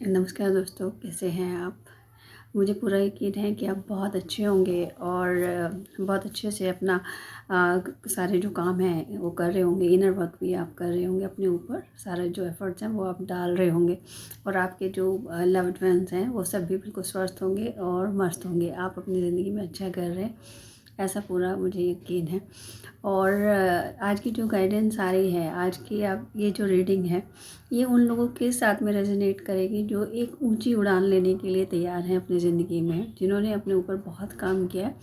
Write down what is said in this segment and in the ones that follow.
नमस्कार दोस्तों, कैसे हैं आप। मुझे पूरा यकीन है कि आप बहुत अच्छे होंगे और बहुत अच्छे से अपना सारे जो काम हैं वो कर रहे होंगे। इनर वर्क भी आप कर रहे होंगे अपने ऊपर, सारे जो एफ़र्ट्स हैं वो आप डाल रहे होंगे और आपके जो लव्ड वंस हैं वो सब भी बिल्कुल स्वस्थ होंगे और मस्त होंगे। आप अपनी ज़िंदगी में अच्छा कर रहे हैं, ऐसा पूरा मुझे यकीन है। और आज की जो गाइडेंस आ रही है, आज की आप ये जो रीडिंग है, ये उन लोगों के साथ में रेजोनेट करेगी जो एक ऊंची उड़ान लेने के लिए तैयार हैं अपनी ज़िंदगी में, जिन्होंने अपने ऊपर बहुत काम किया है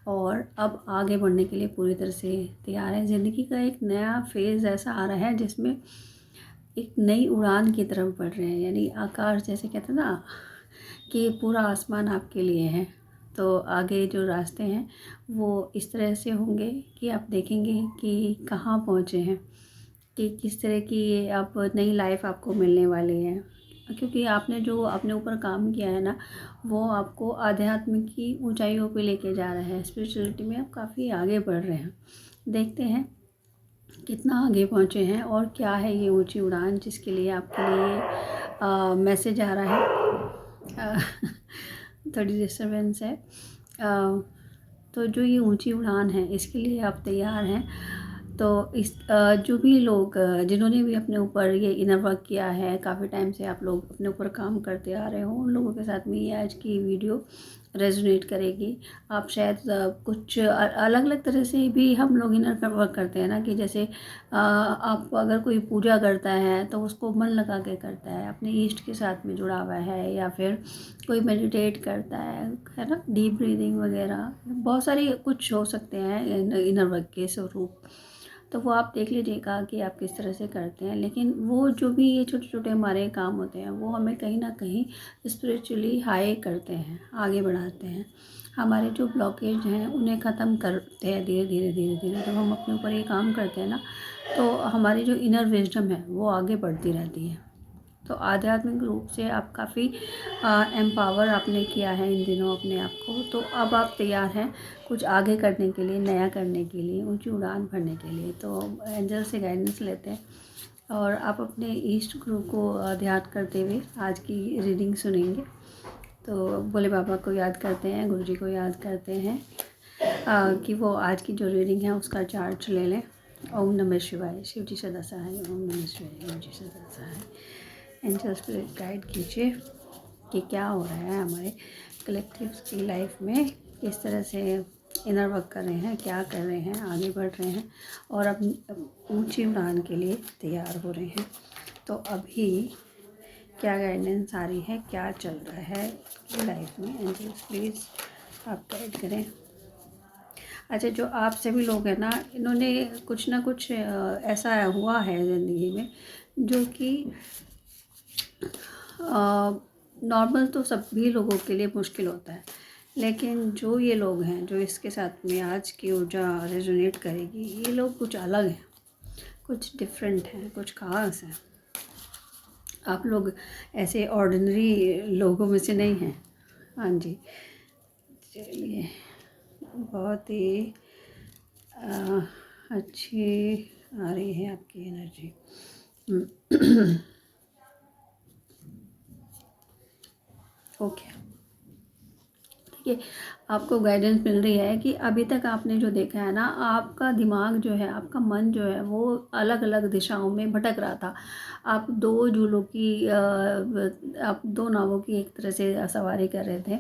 और अब आगे बढ़ने के लिए पूरी तरह से तैयार है। ज़िंदगी का एक नया फेज़ ऐसा आ रहा है जिसमें एक नई उड़ान की तरफ बढ़ रहे हैं, यानी आकाश जैसे कहते हैं ना कि पूरा आसमान आपके लिए है। तो आगे जो रास्ते हैं वो इस तरह से होंगे कि आप देखेंगे कि कहाँ पहुँचे हैं, कि किस तरह की ये अब नई लाइफ आपको मिलने वाली है। क्योंकि आपने जो अपने ऊपर काम किया है ना, वो आपको आध्यात्म की ऊंचाइयों पे लेके जा रहा है। स्पिरिचुअलिटी में आप काफ़ी आगे बढ़ रहे हैं। देखते हैं कितना आगे पहुँचे हैं और क्या है ये ऊंची उड़ान जिसके लिए आपके लिए मैसेज आ रहा है। थोड़ी डिस्टर्बेंस है। तो जो ये ऊंची उड़ान है इसके लिए आप तैयार हैं। तो इस जो भी लोग जिन्होंने भी अपने ऊपर ये इनर वर्क किया है, काफ़ी टाइम से आप लोग अपने ऊपर काम करते आ रहे हो, उन लोगों के साथ में ये आज की वीडियो रेजोनेट करेगी। आप शायद कुछ अलग अलग तरह से भी हम लोग इनर वर्क करते हैं ना, कि जैसे आप अगर कोई पूजा करता है तो उसको मन लगा के करता है, अपने ईष्ट के साथ में जुड़ा हुआ है, या फिर कोई मेडिटेट करता है ना, डीप ब्रीदिंग वगैरह बहुत सारी कुछ हो सकते हैं इनर वर्क के स्वरूप। तो वो आप देख लीजिएगा कि आप किस तरह से करते हैं। लेकिन वो जो भी ये छोटे छोटे हमारे काम होते हैं वो हमें कहीं ना कहीं स्पिरिचुअली हाई करते हैं, आगे बढ़ाते हैं। हमारे जो ब्लॉकेज हैं उन्हें ख़त्म करते हैं धीरे धीरे धीरे धीरे। जब हम अपने ऊपर ये काम करते हैं ना, तो हमारी जो इनर विजडम है वो आगे बढ़ती रहती है। तो आध्यात्मिक रूप से आप काफ़ी एम्पावर आपने किया है इन दिनों अपने आप को। तो अब आप तैयार हैं कुछ आगे करने के लिए, नया करने के लिए, ऊंची उड़ान भरने के लिए। तो एंजल से गाइडेंस लेते हैं और आप अपने ईष्ट गुरु को ध्यान करते हुए आज की रीडिंग सुनेंगे। तो भोले बाबा को याद करते हैं, गुरु जी को याद करते हैं कि वो आज की जो रीडिंग है उसका चार्ज ले लें। ओम नमः शिवाय। शिव जी सदा सहाय। ओम नमः शिवाय। गुरु जी सदा सहाय। एंजल स्पिरिट गाइड कीजिए कि क्या हो रहा है हमारे कलेक्टिव्स की लाइफ में, किस तरह से इनर वर्क कर रहे हैं, क्या कर रहे हैं, आगे बढ़ रहे हैं और अब ऊंची उड़ान के लिए तैयार हो रहे हैं। तो अभी क्या गाइडेंस आ रही है, क्या चल रहा है लाइफ में, एंजल्स प्लीज़ आप गाइड करें। अच्छा, जो आप सभी लोग हैं ना, इन्होंने कुछ ना कुछ ऐसा हुआ है ज़िंदगी में जो कि नॉर्मल तो सभी लोगों के लिए मुश्किल होता है, लेकिन जो ये लोग हैं जो इसके साथ में आज की ऊर्जा रेजोनेट करेगी, ये लोग कुछ अलग हैं, कुछ डिफरेंट हैं, कुछ खास हैं। आप लोग ऐसे ऑर्डिनरी लोगों में से नहीं हैं। हाँ जी, चलिए, बहुत ही अच्छी आ रही है आपकी एनर्जी। ओके, ठीक है। आपको गाइडेंस मिल रही है कि अभी तक आपने जो देखा है ना, आपका दिमाग जो है, आपका मन जो है वो अलग अलग दिशाओं में भटक रहा था। आप दो झूलों की आप दो नावों की एक तरह से सवारी कर रहे थे।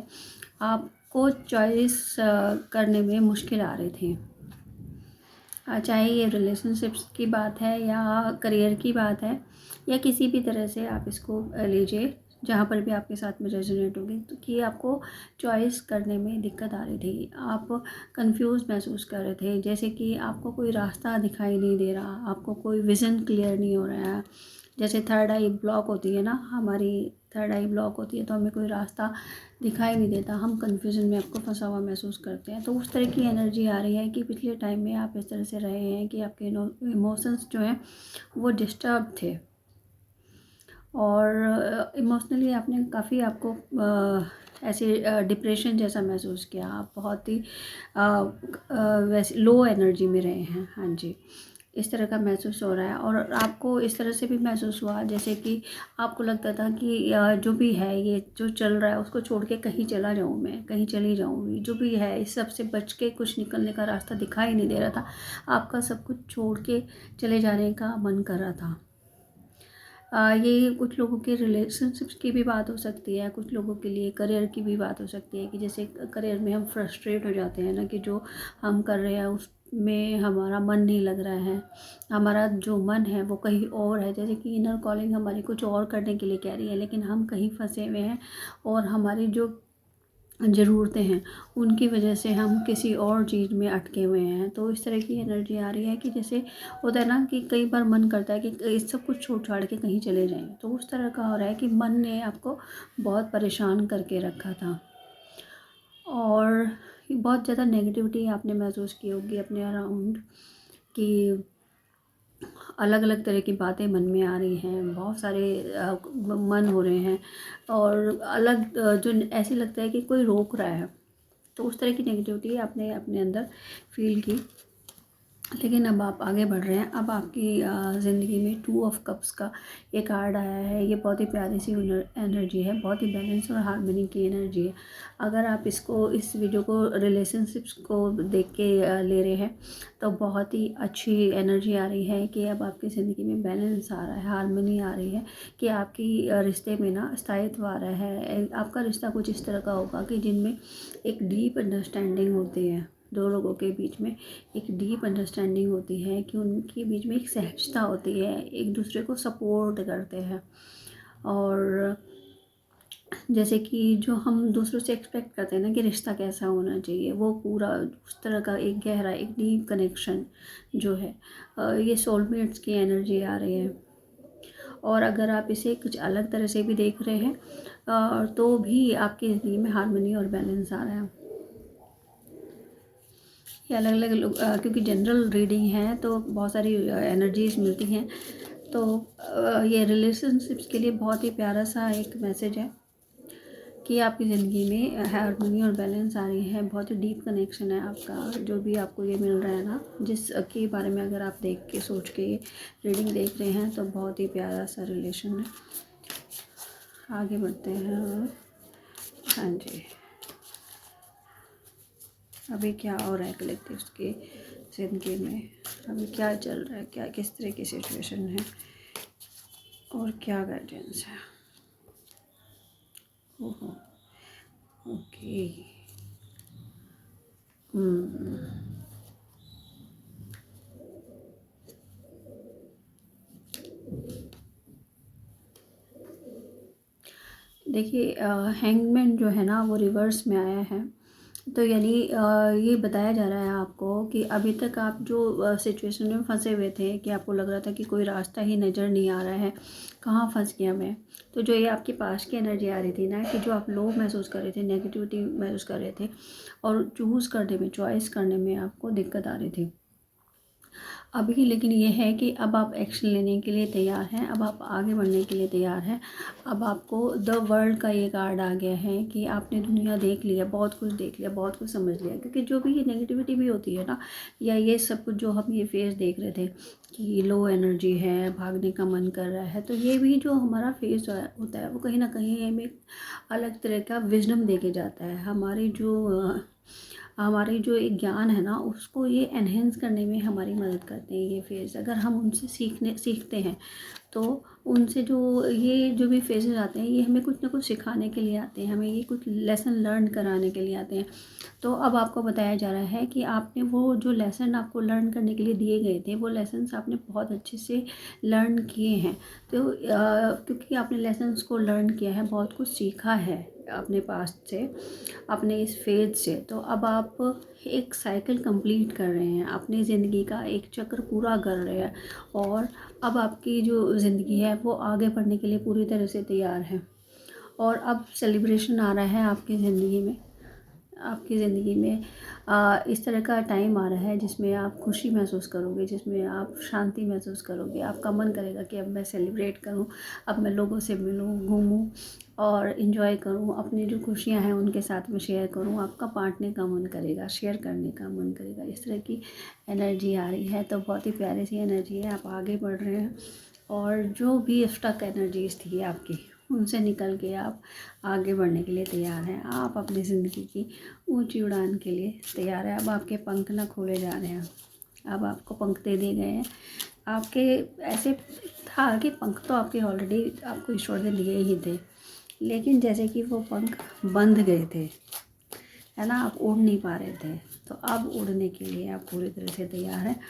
आपको चॉइस करने में मुश्किल आ रही थी। चाहे ये रिलेशनशिप्स की बात है या करियर की बात है या किसी भी तरह से आप इसको लीजिए, जहाँ पर भी आपके साथ में रेजोनेट होगी, तो कि आपको चॉइस करने में दिक्कत आ रही थी। आप कंफ्यूज महसूस कर रहे थे, जैसे कि आपको कोई रास्ता दिखाई नहीं दे रहा, आपको कोई विज़न क्लियर नहीं हो रहा है। जैसे थर्ड आई ब्लॉक होती है ना, हमारी थर्ड आई ब्लॉक होती है तो हमें कोई रास्ता दिखाई नहीं देता, हम कन्फ्यूज़न में आपको फंसा हुआ महसूस करते हैं। तो उस तरह की एनर्जी आ रही है कि पिछले टाइम में आप इस तरह से रहे हैं कि आपके इमोशंस जो हैं वो डिस्टर्ब थे और इमोशनली आपने काफ़ी आपको ऐसे डिप्रेशन जैसा महसूस किया। आप बहुत ही वैसे लो एनर्जी में रहे हैं। हाँ जी, इस तरह का महसूस हो रहा है। और आपको इस तरह से भी महसूस हुआ जैसे कि आपको लगता था कि जो भी है ये जो चल रहा है उसको छोड़ के कहीं चला जाऊँ, मैं कहीं चली जाऊँ, जो भी है इस सब से बच के कुछ निकलने का रास्ता दिखाई नहीं दे रहा था। आपका सब कुछ छोड़ के चले जाने का मन कर रहा था। ये कुछ लोगों के रिलेशनशिप्स की भी बात हो सकती है, कुछ लोगों के लिए करियर की भी बात हो सकती है कि जैसे करियर में हम फ्रस्ट्रेट हो जाते हैं ना, कि जो हम कर रहे हैं उसमें हमारा मन नहीं लग रहा है, हमारा जो मन है वो कहीं और है। जैसे कि इनर कॉलिंग हमारी कुछ और करने के लिए कह रही है, लेकिन हम कहीं फंसे हुए हैं और हमारी जो ज़रूरतें हैं उनकी वजह से हम किसी और चीज़ में अटके हुए हैं। तो इस तरह की एनर्जी आ रही है कि जैसे होता है ना कि कई बार मन करता है कि इस सब कुछ छोड़ छाड़ के कहीं चले जाएं, तो उस तरह का हो रहा है कि मन ने आपको बहुत परेशान करके रखा था। और बहुत ज़्यादा नेगेटिविटी आपने महसूस की होगी अपने अराउंड, कि अलग अलग तरह की बातें मन में आ रही हैं, बहुत सारे मन हो रहे हैं, और अलग जो ऐसे लगता है कि कोई रोक रहा है। तो उस तरह की नेगेटिविटी आपने अपने अंदर फील की। लेकिन अब आप आगे बढ़ रहे हैं। अब आपकी ज़िंदगी में 2 ऑफ कप्स का ये कार्ड आया है। ये बहुत ही प्यारी सी एनर्जी है, बहुत ही बैलेंस और हार्मनी की एनर्जी है। अगर आप इस वीडियो को रिलेशनशिप्स को देख के ले रहे हैं तो बहुत ही अच्छी एनर्जी आ रही है कि अब आपकी ज़िंदगी में बैलेंस आ रहा है, हार्मनी आ रही है, कि आपकी रिश्ते में ना स्थायित्व आ रहा है। आपका रिश्ता कुछ इस तरह का होगा कि जिनमें एक डीप अंडरस्टैंडिंग होती है, दो लोगों के बीच में एक डीप अंडरस्टैंडिंग होती है, कि उनके बीच में एक सहजता होती है, एक दूसरे को सपोर्ट करते हैं। और जैसे कि जो हम दूसरों से एक्सपेक्ट करते हैं ना कि रिश्ता कैसा होना चाहिए, वो पूरा उस तरह का एक गहरा, एक डीप कनेक्शन जो है, ये सोलमेट्स की एनर्जी आ रही है। और अगर आप इसे कुछ अलग तरह से भी देख रहे हैं तो भी आपकी ज़िंदगी में हार्मनी और बैलेंस आ रहा है। ये अलग अलग लोग, क्योंकि जनरल रीडिंग है तो बहुत सारी एनर्जीज मिलती हैं। तो ये रिलेशनशिप्स के लिए बहुत ही प्यारा सा एक मैसेज है कि आपकी ज़िंदगी में हार्मनी और बैलेंस आ रही है। बहुत ही डीप कनेक्शन है आपका, जो भी आपको ये मिल रहा है ना, जिस के बारे में अगर आप देख के सोच के रीडिंग देख रहे हैं तो बहुत ही प्यारा सा रिलेशन है। आगे बढ़ते हैं। हाँ जी, अभी क्या हो रहा है कलेक्टिव्स की ज़िंदगी में, अभी क्या चल रहा है, क्या किस तरह की सिचुएशन है और क्या गाइडेंस है। ओहो, ओके। देखिए, हैंगमैन जो है ना वो रिवर्स में आया है। तो यानी ये बताया जा रहा है आपको कि अभी तक आप जो सिचुएशन में फंसे हुए थे, कि आपको लग रहा था कि कोई रास्ता ही नज़र नहीं आ रहा है, कहाँ फंस गया मैं। तो जो ये आपके पास की एनर्जी आ रही थी ना, कि जो आप लो महसूस कर रहे थे, नेगेटिविटी महसूस कर रहे थे, और चूज़ करने में, चॉइस करने में आपको दिक्कत आ रही थी अभी, लेकिन ये है कि अब आप एक्शन लेने के लिए तैयार हैं, अब आप आगे बढ़ने के लिए तैयार हैं। अब आपको द वर्ल्ड का ये कार्ड आ गया है कि आपने दुनिया देख लिया, बहुत कुछ देख लिया, बहुत कुछ समझ लिया। क्योंकि जो भी ये नेगेटिविटी भी होती है ना, या ये सब कुछ जो हम ये फेस देख रहे थे कि लो एनर्जी है, भागने का मन कर रहा है, तो ये भी जो हमारा फेस होता है वो कहीं ना कहीं हमें अलग तरह का विजडम दे के जाता है। हमारी जो एक ज्ञान है ना, उसको ये एनहेंस करने में हमारी मदद करते हैं ये फेज़। अगर हम उनसे सीखते हैं तो उनसे जो भी फेजेस आते हैं, ये हमें कुछ ना कुछ सिखाने के लिए आते हैं, हमें ये कुछ लेसन लर्न कराने के लिए आते हैं। तो अब आपको बताया जा रहा है कि आपने वो जो लेसन आपको लर्न करने के लिए दिए गए थे, वो लेसन्स आपने बहुत अच्छे से लर्न किए हैं। तो क्योंकि आपने लेसन्स को लर्न किया है, बहुत कुछ सीखा है अपने पास्ट से, अपने इस फेज से, तो अब आप एक साइकिल कंप्लीट कर रहे हैं, अपनी ज़िंदगी का एक चक्र पूरा कर रहे हैं, और अब आपकी जो ज़िंदगी है वो आगे बढ़ने के लिए पूरी तरह से तैयार है। और अब सेलिब्रेशन आ रहा है आपकी ज़िंदगी में। आपकी ज़िंदगी में इस तरह का टाइम आ रहा है जिसमें आप खुशी महसूस करोगे, जिसमें आप शांति महसूस करोगे। आपका मन करेगा कि अब मैं सेलिब्रेट करूं, अब मैं लोगों से मिलूं, घूमूं और इन्जॉय करूं, अपनी जो खुशियां हैं उनके साथ में शेयर करूं। आपका बांटने का मन करेगा, शेयर करने का मन करेगा। इस तरह की एनर्जी आ रही है, तो बहुत ही प्यारी सी एनर्जी है। आप आगे बढ़ रहे हैं और जो भी स्टक एनर्जीज थी आपकी, उनसे निकल के आप आगे बढ़ने के लिए तैयार हैं। आप अपनी ज़िंदगी की ऊंची उड़ान के लिए तैयार हैं। अब आपके पंख ना खोले जा रहे हैं, अब आपको पंख दे दिए गए हैं। आपके ऐसे था कि पंख तो आपके ऑलरेडी आपको ईश्वर ने दिए ही थे, लेकिन जैसे कि वो पंख बंध गए थे, है ना, आप उड़ नहीं पा रहे थे। तो अब उड़ने के लिए आप पूरी तरह से तैयार हैं।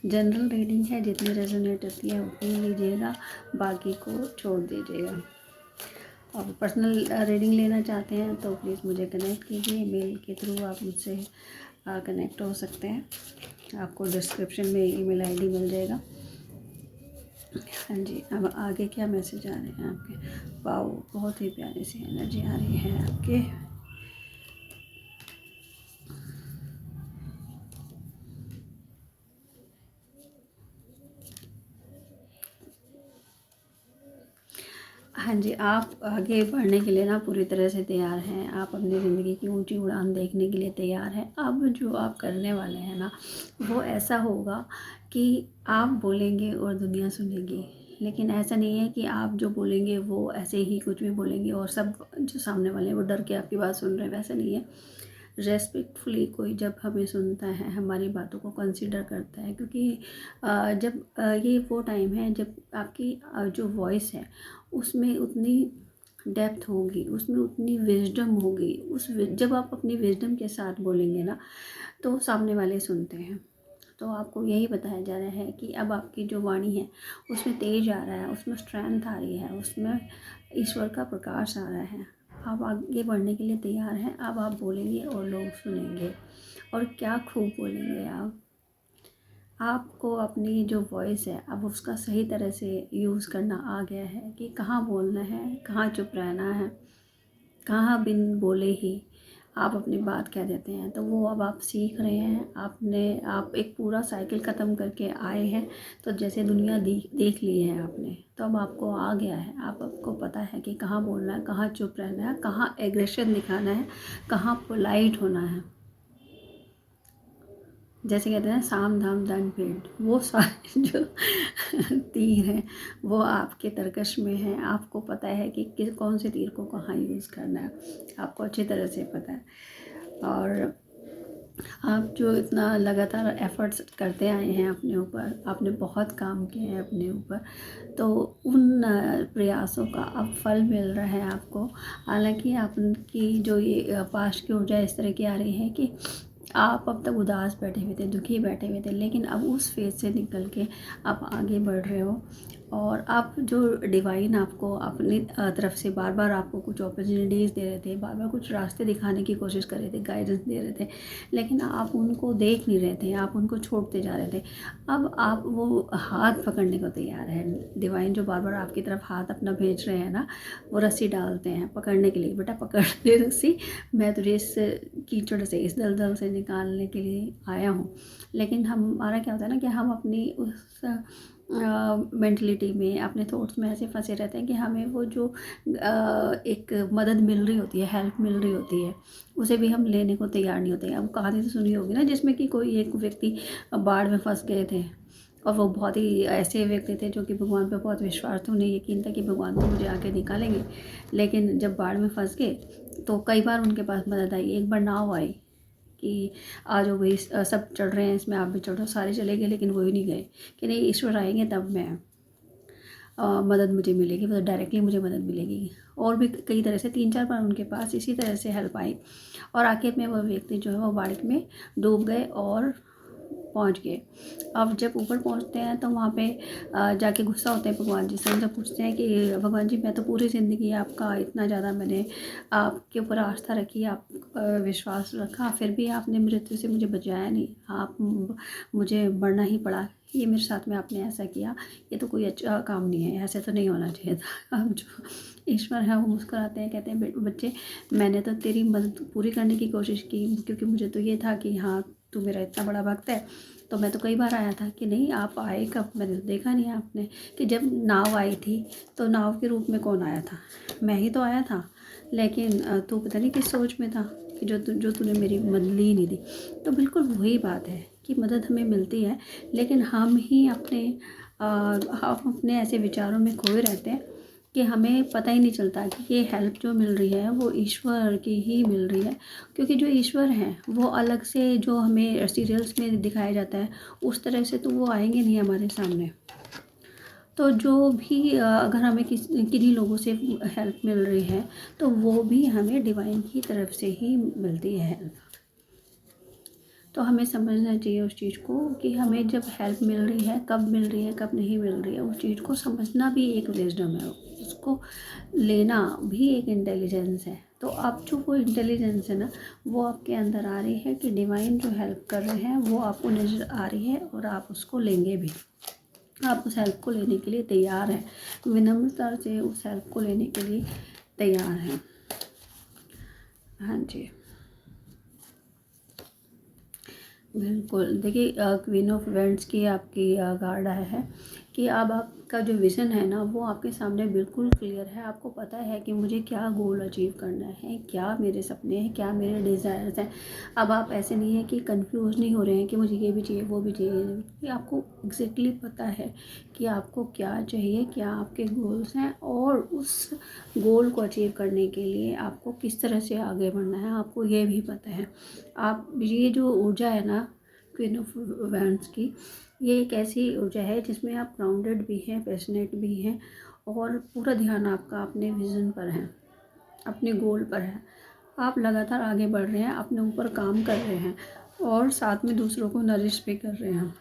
जनरल रीडिंग है, जितनी रेजोनेट होती है उतनी लीजिएगा, बाकी को छोड़ दीजिएगा। अब पर्सनल रीडिंग लेना चाहते हैं तो प्लीज़ मुझे कनेक्ट कीजिए। मेल के थ्रू आप मुझसे कनेक्ट हो सकते हैं। आपको डिस्क्रिप्शन में ईमेल आईडी मिल जाएगा। हाँ जी, अब आगे क्या मैसेज आ रहे हैं आपके? वाओ, बहुत ही प्यारी सी एनर्जी आ रही है आपके। हाँ जी, आप आगे बढ़ने के लिए ना पूरी तरह से तैयार हैं। आप अपनी ज़िंदगी की ऊंची उड़ान देखने के लिए तैयार हैं। अब जो आप करने वाले हैं ना, वो ऐसा होगा कि आप बोलेंगे और दुनिया सुनेगी। लेकिन ऐसा नहीं है कि आप जो बोलेंगे वो ऐसे ही कुछ भी बोलेंगे और सब जो सामने वाले हैं वो डर के आपकी बात सुन रहे हैं, वैसा नहीं है। रेस्पेक्टफुली कोई जब हमें सुनता है, हमारी बातों को कंसिडर करता है, क्योंकि जब ये वो टाइम है जब आपकी जो वॉइस है उसमें उतनी डेप्थ होगी, उसमें उतनी विजडम होगी। जब आप अपनी विजडम के साथ बोलेंगे ना, तो सामने वाले सुनते हैं। तो आपको यही बताया जा रहा है कि अब आपकी जो वाणी है उसमें तेज आ रहा है, उसमें स्ट्रेंथ आ रही है, उसमें ईश्वर का प्रकाश आ रहा है। आप आगे बढ़ने के लिए तैयार हैं। अब आप बोलेंगे और लोग सुनेंगे, और क्या खूब बोलेंगे आप। आपको अपनी जो वॉइस है अब उसका सही तरह से यूज़ करना आ गया है कि कहाँ बोलना है, कहाँ चुप रहना है, कहाँ बिन बोले ही आप अपनी बात कह देते हैं। तो वो अब आप सीख रहे हैं। आप एक पूरा साइकिल ख़त्म करके आए हैं, तो जैसे दुनिया देख ली है आपने, तो अब आपको आ गया है। आपको पता है कि कहाँ बोलना है, कहाँ चुप रहना है, कहाँ एग्रेशन दिखाना है, कहाँ पोलाइट होना है। जैसे कहते हैं साम दाम दंड भेंट, वो सारे जो तीर हैं वो आपके तरकश में हैं। आपको पता है कि कौन से तीर को कहाँ यूज़ करना है, आपको अच्छी तरह से पता है। और आप जो इतना लगातार एफ़र्ट्स करते आए हैं अपने ऊपर, आपने बहुत काम किए हैं अपने ऊपर, तो उन प्रयासों का अब फल मिल रहा है आपको। हालाँकि आपकी जो ये पास्ट की ऊर्जा इस तरह की आ रही है कि आप अब तक उदास बैठे हुए थे, दुखी बैठे हुए थे, लेकिन अब उस फेज़ से निकल के आप आगे बढ़ रहे हो। और आप जो डिवाइन आपको अपनी तरफ से बार बार आपको कुछ अपॉर्चुनिटीज़ दे रहे थे, बार बार कुछ रास्ते दिखाने की कोशिश कर रहे थे, गाइडेंस दे रहे थे, लेकिन आप उनको देख नहीं रहे थे, आप उनको छोड़ते जा रहे थे। अब आप वो हाथ पकड़ने को तैयार हैं। डिवाइन जो बार बार आपकी तरफ हाथ अपना भेज रहे हैं ना, वो रस्सी डालते हैं पकड़ने के लिए। बेटा पकड़ ले रस्सी, मैं तुझे इस कीचड़ से, इस दलदल से निकालने के लिए आया हूँ। लेकिन हमारा क्या होता है ना कि हम अपनी उस मेंटलिटी में, अपने थॉट्स में ऐसे फंसे रहते हैं कि हमें वो जो एक मदद मिल रही होती है, हेल्प मिल रही होती है, उसे भी हम लेने को तैयार नहीं होते। अब कहानी तो सुनी होगी ना, जिसमें कि कोई एक व्यक्ति बाढ़ में फंस गए थे, और वो बहुत ही ऐसे व्यक्ति थे जो कि भगवान पे बहुत विश्वास था, उन्हें यकीन था कि भगवान तो मुझे आके निकालेंगे। लेकिन जब बाढ़ में फंस गए तो कई बार उनके पास मदद आई। एक बार नाव आई कि आ जाओ भाई, सब चढ़ रहे हैं इसमें, आप भी चढ़ो। सारे चले गए लेकिन वो ही नहीं गए कि नहीं, ईश्वर आएंगे तब मैं मदद मुझे मिलेगी, मतलब डायरेक्टली मुझे मदद मिलेगी। और भी कई तरह से 3-4 बार उनके पास इसी तरह से हेल्प आई, और आखिर में वो व्यक्ति जो है वो बाढ़ में डूब गए और पहुंच गए। अब जब ऊपर पहुंचते हैं तो वहाँ पे जाके गुस्सा होते हैं भगवान जी से। उनसे पूछते हैं कि भगवान जी, मैं तो पूरी ज़िंदगी आपका इतना ज़्यादा मैंने आपके ऊपर आस्था रखी, आप विश्वास रखा, फिर भी आपने मृत्यु से मुझे बचाया नहीं, आप मुझे मरना ही पड़ा। ये मेरे साथ में आपने ऐसा किया, ये तो कोई अच्छा काम नहीं है, ऐसे तो नहीं होना चाहिए था। अब जो ईश्वर है वो मुस्कुराते हैं, कहते हैं बच्चे, मैंने तो तेरी मदद पूरी करने की कोशिश की, क्योंकि मुझे तो ये था कि हाँ तू मेरा इतना बड़ा भक्त है, तो मैं तो कई बार आया था कि नहीं आप आए कब, मैंने तो देखा नहीं आपने। कि जब नाव आई थी तो नाव के रूप में कौन आया था, मैं ही तो आया था, लेकिन तू पता नहीं किस सोच में था कि जो तूने मेरी मदद ली ही नहीं दी। तो बिल्कुल वही बात है कि मदद हमें मिलती है, लेकिन हम ही हम अपने ऐसे विचारों में खोए रहते हैं कि हमें पता ही नहीं चलता कि ये हेल्प जो मिल रही है वो ईश्वर की ही मिल रही है। क्योंकि जो ईश्वर हैं वो अलग से जो हमें सीरियल्स में दिखाया जाता है उस तरह से तो वो आएंगे नहीं हमारे सामने। तो जो भी अगर हमें किन्हीं लोगों से हेल्प मिल रही है तो वो भी हमें डिवाइन की तरफ से ही मिलती है हेल्प। तो हमें समझना चाहिए उस चीज़ को कि हमें जब हेल्प मिल रही है, कब मिल रही है, कब नहीं मिल रही है, उस चीज़ को समझना भी एक विजडम है, उसको लेना भी एक इंटेलिजेंस है। तो अब जो वो इंटेलिजेंस है ना, वो आपके अंदर आ रही है कि डिवाइन जो हेल्प कर रहे हैं वो आपको नज़र आ रही है और आप उसको लेंगे भी। आप उस हेल्प को लेने के लिए तैयार हैं, विनम्रता से उस हेल्प को लेने के लिए तैयार हैं। हाँ जी, बिल्कुल। देखिए क्वीन ऑफ वेंट्स की आपकी कार्ड आया है कि अब आपका जो विज़न है ना वो आपके सामने बिल्कुल क्लियर है। आपको पता है कि मुझे क्या गोल अचीव करना है, क्या मेरे सपने हैं, क्या मेरे डिज़ायर्स हैं। अब आप ऐसे नहीं है कि कंफ्यूज नहीं हो रहे हैं कि मुझे ये भी चाहिए, वो भी चाहिए। कि आपको एग्जैक्टली पता है कि आपको क्या चाहिए, क्या आपके गोल्स हैं, और उस गोल को अचीव करने के लिए आपको किस तरह से आगे बढ़ना है, आपको ये भी पता है। आप ये जो ऊर्जा है ना क्वीन ऑफ वैंड्स की, ये एक ऐसी ऊर्जा है जिसमें आप ग्राउंडेड भी हैं, पैशनेट भी हैं, और पूरा ध्यान आपका अपने विज़न पर है, अपने गोल पर है। आप लगातार आगे बढ़ रहे हैं, अपने ऊपर काम कर रहे हैं और साथ में दूसरों को नरिश भी कर रहे हैं।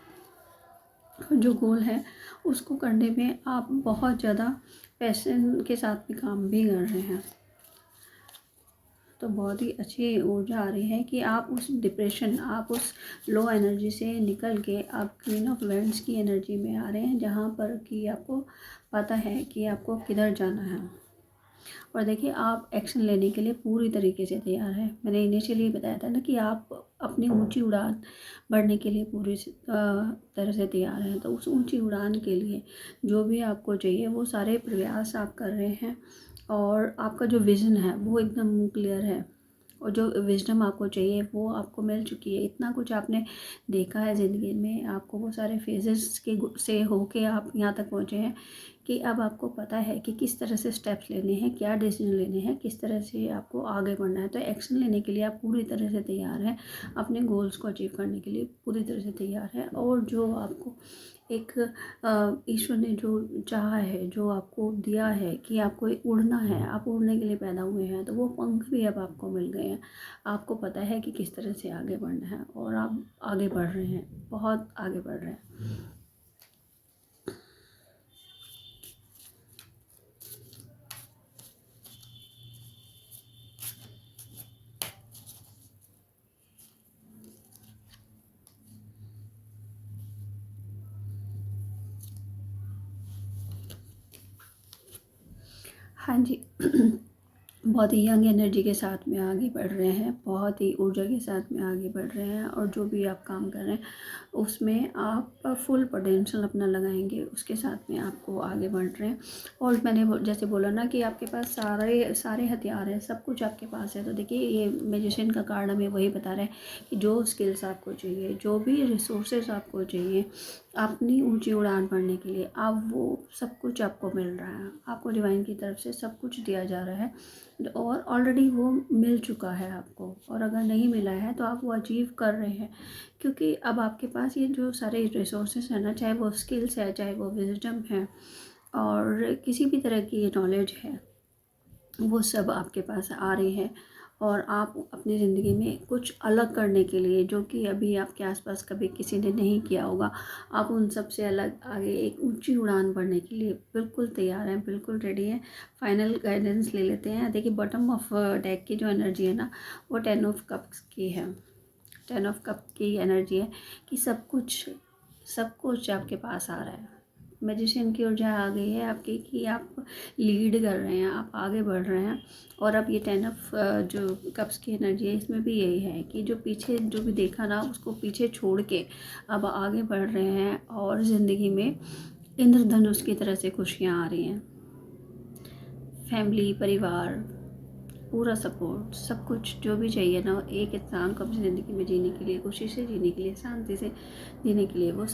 जो गोल है उसको करने में आप बहुत ज़्यादा पैशन के साथ में काम भी कर रहे हैं। तो बहुत ही अच्छी ऊर्जा आ रही है कि आप उस डिप्रेशन, आप उस लो एनर्जी से निकल के आप क्वीन ऑफ वेंट्स की एनर्जी में आ रहे हैं, जहाँ पर कि आपको पता है कि आपको किधर जाना है। और देखिए आप एक्शन लेने के लिए पूरी तरीके से तैयार हैं। मैंने इनिशियली बताया था ना कि आप अपनी ऊंची उड़ान बढ़ने के लिए पूरी तरह से तैयार हैं। तो उस ऊंची उड़ान के लिए जो भी आपको चाहिए वो सारे प्रयास आप कर रहे हैं, और आपका जो विज़न है वो एकदम क्लियर है, और जो विजडम आपको चाहिए वो आपको मिल चुकी है। इतना कुछ आपने देखा है ज़िंदगी में, आपको वो सारे फेजेस के से होके आप यहाँ तक पहुँचे हैं कि अब आपको पता है कि किस तरह से स्टेप्स लेने हैं, क्या डिसीजन लेने हैं, किस तरह से आपको आगे बढ़ना है। तो एक्शन लेने के लिए आप पूरी तरह से तैयार हैं, अपने गोल्स को अचीव करने के लिए पूरी तरह से तैयार है। और जो आपको एक ईश्वर ने जो चाहा है, जो आपको दिया है कि आपको उड़ना है, आप उड़ने के लिए पैदा हुए हैं, तो वो पंख भी अब आपको मिल गए हैं। आपको पता है कि किस तरह से आगे बढ़ना है, और आप आगे बढ़ रहे हैं, बहुत आगे बढ़ रहे हैं। हाँ जी। बहुत ही यंग एनर्जी के साथ में आगे बढ़ रहे हैं, बहुत ही ऊर्जा के साथ में आगे बढ़ रहे हैं, और जो भी आप काम कर रहे हैं उसमें आप फुल पोटेंशियल अपना लगाएंगे, उसके साथ में आपको आगे बढ़ रहे हैं। और मैंने जैसे बोला ना कि आपके पास सारे सारे हथियार हैं, सब कुछ आपके पास है। तो देखिए ये मैजिशियन का कार्ड हमें वही बता रहा है कि जो स्किल्स आपको चाहिए, जो भी रिसोर्सेज आपको चाहिए अपनी ऊंची उड़ान भरने के लिए, आप वो सब कुछ आपको मिल रहा है। आपको डिवाइन की तरफ से सब कुछ दिया जा रहा है, और ऑलरेडी वो मिल चुका है आपको। और अगर नहीं मिला है तो आप वो अचीव कर रहे हैं, क्योंकि अब आपके पास ये जो सारे रिसोर्सेस हैं ना, चाहे वो स्किल्स है, चाहे वो विजडम है, और किसी भी तरह की नॉलेज है, वो सब आपके पास आ रही है। और आप अपनी ज़िंदगी में कुछ अलग करने के लिए, जो कि अभी आपके आसपास कभी किसी ने नहीं किया होगा, आप उन सब से अलग आगे एक ऊंची उड़ान भरने के लिए बिल्कुल तैयार हैं, बिल्कुल रेडी हैं। फाइनल गाइडेंस ले लेते हैं। देखिए बॉटम ऑफ डेक की जो एनर्जी है ना, वो 10 ऑफ कप्स की है। 10 ऑफ कप की एनर्जी है कि सब कुछ आपके पास आ रहा है। मैजिशियन की ऊर्जा आ गई है आपकी कि आप लीड कर रहे हैं, आप आगे बढ़ रहे हैं। और अब ये 10 ऑफ जो कप्स की एनर्जी है, इसमें भी यही है कि जो पीछे जो भी देखा ना, उसको पीछे छोड़ के अब आगे बढ़ रहे हैं और ज़िंदगी में इंद्रधनुष की तरह से खुशियाँ आ रही हैं। फैमिली, परिवार, पूरा सपोर्ट, सब कुछ जो भी चाहिए ना एक इंसान को अपनी ज़िंदगी में जीने के लिए, खुशी से जीने के लिए, शांति से जीने के लिए, वो सब